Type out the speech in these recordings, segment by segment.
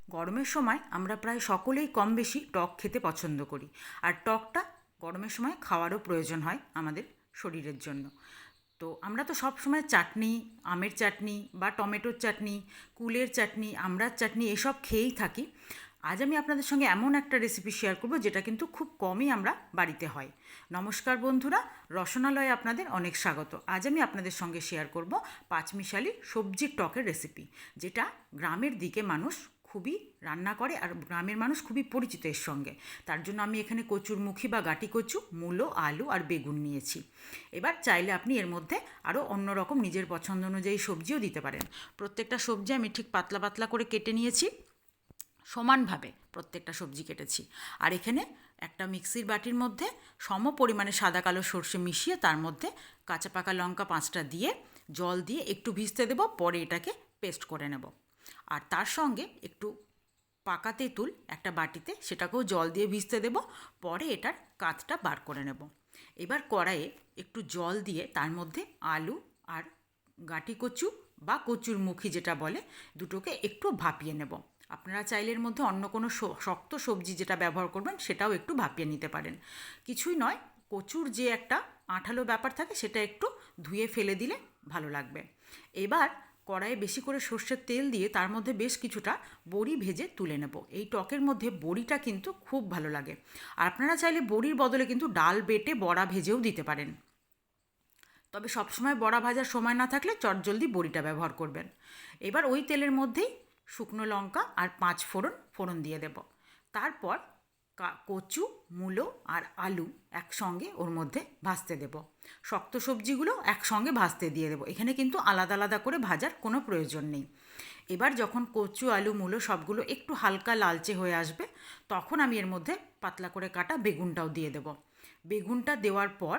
গরমের সময় আমরা প্রায় সকলেই কম বেশি টক খেতে পছন্দ করি। আর টকটা গরমের সময় খাওয়ারও প্রয়োজন হয় আমাদের শরীরের জন্য। তো আমরা তো সব সময় চাটনি, আমের চাটনি বা টমেটোর চাটনি, কুলের চাটনি, আমড়ার চাটনি এসব খেয়েই থাকি। আজ আমি আপনাদের সঙ্গে এমন একটা রেসিপি শেয়ার করব যেটা কিন্তু খুব কমই আমরা বাড়িতে হয়। নমস্কার বন্ধুরা, রসনালয়ে আপনাদের অনেক স্বাগত। আজ আমি আপনাদের সঙ্গে শেয়ার করব পাঁচমিশালি সবজির টকের রেসিপি, যেটা গ্রামের দিকে মানুষ খুবই রান্না করে আর গ্রামের মানুষ খুবই পরিচিত এর সঙ্গে। তার জন্য আমি এখানে কচুরমুখী বা গাঁটি কচু, মূলো, আলু আর বেগুন নিয়েছি। এবার চাইলে আপনি এর মধ্যে আরও অন্য রকম নিজের পছন্দ অনুযায়ী সবজিও দিতে পারেন। প্রত্যেকটা সবজি আমি ঠিক পাতলা পাতলা করে কেটে নিয়েছি, সমানভাবে প্রত্যেকটা সবজি কেটেছি। আর এখানে একটা মিক্সির বাটির মধ্যে সম পরিমাণে সাদা কালো সর্ষে মিশিয়ে তার মধ্যে কাঁচা পাকা লঙ্কা 5টা দিয়ে জল দিয়ে একটু ভিজতে দেবো, পরে এটাকে পেস্ট করে নেব। আর তার সঙ্গে একটু পাকা তেঁতুল একটা বাটিতে, সেটাকেও জল দিয়ে ভিজতে দেব, পরে এটার কাঁচটা বার করে নেব। এবার কড়াইয়ে একটু জল দিয়ে তার মধ্যে আলু আর গাঁটি কচু বা কচুরমুখী যেটা বলে, দুটোকে একটু ভাপিয়ে নেব। আপনারা চাইলে এর মধ্যে অন্য কোনো শক্ত সবজি যেটা ব্যবহার করবেন সেটাও একটু ভাপিয়ে নিতে পারেন। কিছুই নয়, কচুর যে একটা আঠালো ব্যাপার থাকে সেটা একটু ধুয়ে ফেলে দিলে ভালো লাগবে। এবার কড়াইয়ে বেশি করে সর্ষের তেল দিয়ে তার মধ্যে বেশ কিছুটা বড়ি ভেজে তুলে নেব। এই টকের মধ্যে বড়িটা কিন্তু খুব ভালো লাগে। আর আপনারা চাইলে বড়ির বদলে কিন্তু ডাল বেটে বড়া ভেজেও দিতে পারেন। তবে সবসময় বড়া ভাজার সময় না থাকলে চটজলদি বড়িটা ব্যবহার করবেন। এবার ওই তেলের মধ্যেই শুকনো লঙ্কা আর 5 ফোড়ন দিয়ে দেব। তারপর কচু, মূলো আর আলু একসঙ্গে ওর মধ্যে ভাজতে দেব। শক্ত সবজিগুলো একসঙ্গে ভাজতে দিয়ে দেবো, এখানে কিন্তু আলাদা আলাদা করে ভাজার কোনো প্রয়োজন নেই। এবার যখন কচু, আলু, মূলো সবগুলো একটু হালকা লালচে হয়ে আসবে, তখন আমি এর মধ্যে পাতলা করে কাটা বেগুনটাও দিয়ে দেব। বেগুনটা দেওয়ার পর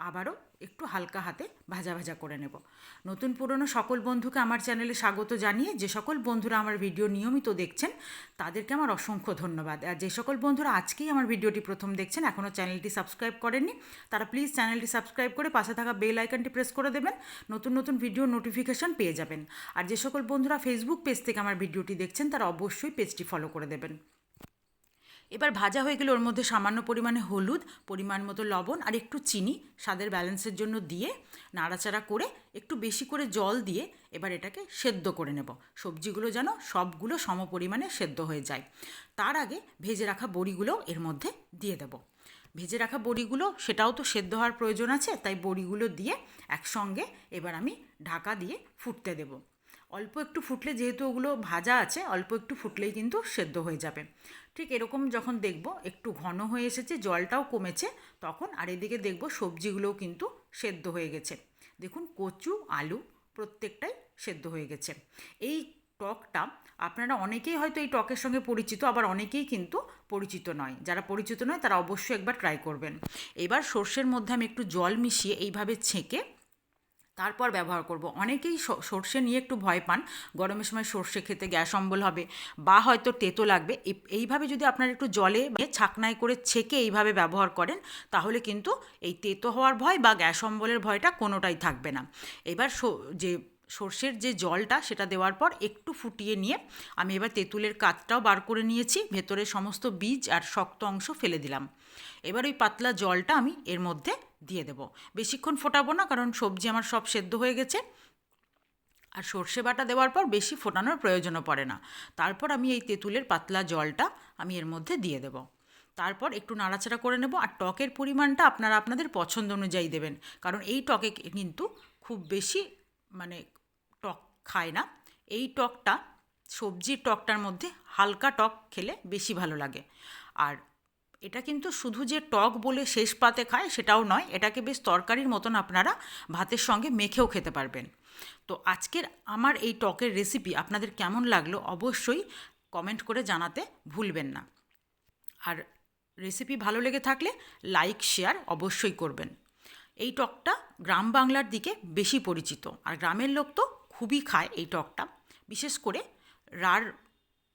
আবারও একটু হালকা হাতে ভাজা ভাজা করে নেব। নতুন পুরনো সকল বন্ধুকে আমার চ্যানেলে স্বাগত জানিয়ে, যে সকল বন্ধুরা আমার ভিডিও নিয়মিত দেখছেন তাদেরকে আমার অসংখ্য ধন্যবাদ। আর যে সকল বন্ধুরা আজকেই আমার ভিডিওটি প্রথম দেখছেন, এখনও চ্যানেলটি সাবস্ক্রাইব করেননি, তারা প্লিজ চ্যানেলটি সাবস্ক্রাইব করে পাশে থাকা বেল আইকনটি প্রেস করে দেবেন। নতুন নতুন ভিডিও নোটিফিকেশান পেয়ে যাবেন। আর যে সকল বন্ধুরা ফেসবুক পেজ থেকে আমার ভিডিওটি দেখছেন তারা অবশ্যই পেজটি ফলো করে দেবেন। এবার ভাজা হয়ে গেলে ওর মধ্যে সামান্য পরিমাণে হলুদ, পরিমাণ মতো লবণ আর একটু চিনি স্বাদের ব্যালেন্সের জন্য দিয়ে নাড়াচাড়া করে একটু বেশি করে জল দিয়ে এবার এটাকে সেদ্ধ করে নেব। সবজিগুলো যেন সবগুলো সম পরিমাণে সেদ্ধ হয়ে যায়। তার আগে ভেজে রাখা বড়িগুলোও এর মধ্যে দিয়ে দেব। ভেজে রাখা বড়িগুলো সেটাও তো সেদ্ধ হওয়ার প্রয়োজন আছে, তাই বড়িগুলো দিয়ে একসঙ্গে এবার আমি ঢাকা দিয়ে ফুটতে দেব। অল্প একটু ফুটলে, যেহেতু ওগুলো ভাজা আছে, অল্প একটু ফুটলেই কিন্তু সেদ্ধ হয়ে যাবে। ঠিক এরকম যখন দেখব একটু ঘন হয়ে এসেছে, জলটাও কমেছে, তখন আর এদিকে দেখব সবজিগুলোও কিন্তু সেদ্ধ হয়ে গেছে। দেখুন কচু, আলু প্রত্যেকটাই সেদ্ধ হয়ে গেছে। এই টকটা আপনারা অনেকেই হয়তো এই টকের সঙ্গে পরিচিত, আবার অনেকেই কিন্তু পরিচিত নয়। যারা পরিচিত নয় তারা অবশ্যই একবার ট্রাই করবেন। এবার সর্ষের মধ্যে আমি একটু জল মিশিয়ে এইভাবে ছেঁকে তারপর ব্যবহার করব। অনেকেই সর্ষে নিয়ে একটু ভয় পান, গরমের সময় সর্ষে খেতে গ্যাস অম্বল হবে বা হয়তো তেতো লাগবে। এইভাবে যদি আপনারা একটু জলে ছাকনায় করে ছেঁকে এইভাবে ব্যবহার করেন, তাহলে কিন্তু এই তেতো হওয়ার ভয় বা গ্যাস অম্বলের ভয়টা কোনোটাই থাকবে না। এবার যে সর্ষের যে জলটা সেটা দেওয়ার পর একটু ফুটিয়ে নিয়ে আমি এবার তেঁতুলের কাতটাও বার করে নিয়েছি, ভেতরের সমস্ত বীজ আর শক্ত অংশ ফেলে দিলাম। এবার ওই পাতলা জলটা আমি এর মধ্যে দিয়ে দেবো। বেশিক্ষণ ফোটাবো না, কারণ সবজি আমার সব সেদ্ধ হয়ে গেছে। আর সর্ষে বাটা দেওয়ার পর বেশি ফোটানোর প্রয়োজনও পড়ে না। তারপর আমি এই তেঁতুলের পাতলা জলটা আমি এর মধ্যে দিয়ে দেবো। তারপর একটু নাড়াচাড়া করে নেব। আর টকের পরিমাণটা আপনারা আপনাদের পছন্দ অনুযায়ী দেবেন, কারণ এই টকে কিন্তু খুব বেশি মানে টক খায় না। এই টকটা, সবজির টকটার মধ্যে হালকা টক খেলে বেশি ভালো লাগে। আর এটা কিন্তু শুধু যে টক বলে শেষ পাতে খায় সেটাও নয়, এটাকে বেশ তরকারির মতন আপনারা ভাতের সঙ্গে মেখেও খেতে পারবেন। তো আজকের আমার এই টকের রেসিপি আপনাদের কেমন লাগলো অবশ্যই কমেন্ট করে জানাতে ভুলবেন না। আর রেসিপি ভালো লেগে থাকলে লাইক, শেয়ার অবশ্যই করবেন। এই টকটা গ্রাম বাংলার দিকে বেশি পরিচিত, আর গ্রামের লোক তো খুবই খায় এই টকটা, বিশেষ করে রাঢ়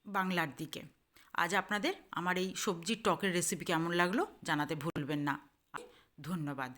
বাংলার দিকে। আজ আপনাদের আমার এই সবজির টকের রেসিপি কেমন লাগলো জানাতে ভুলবেন না। ধন্যবাদ।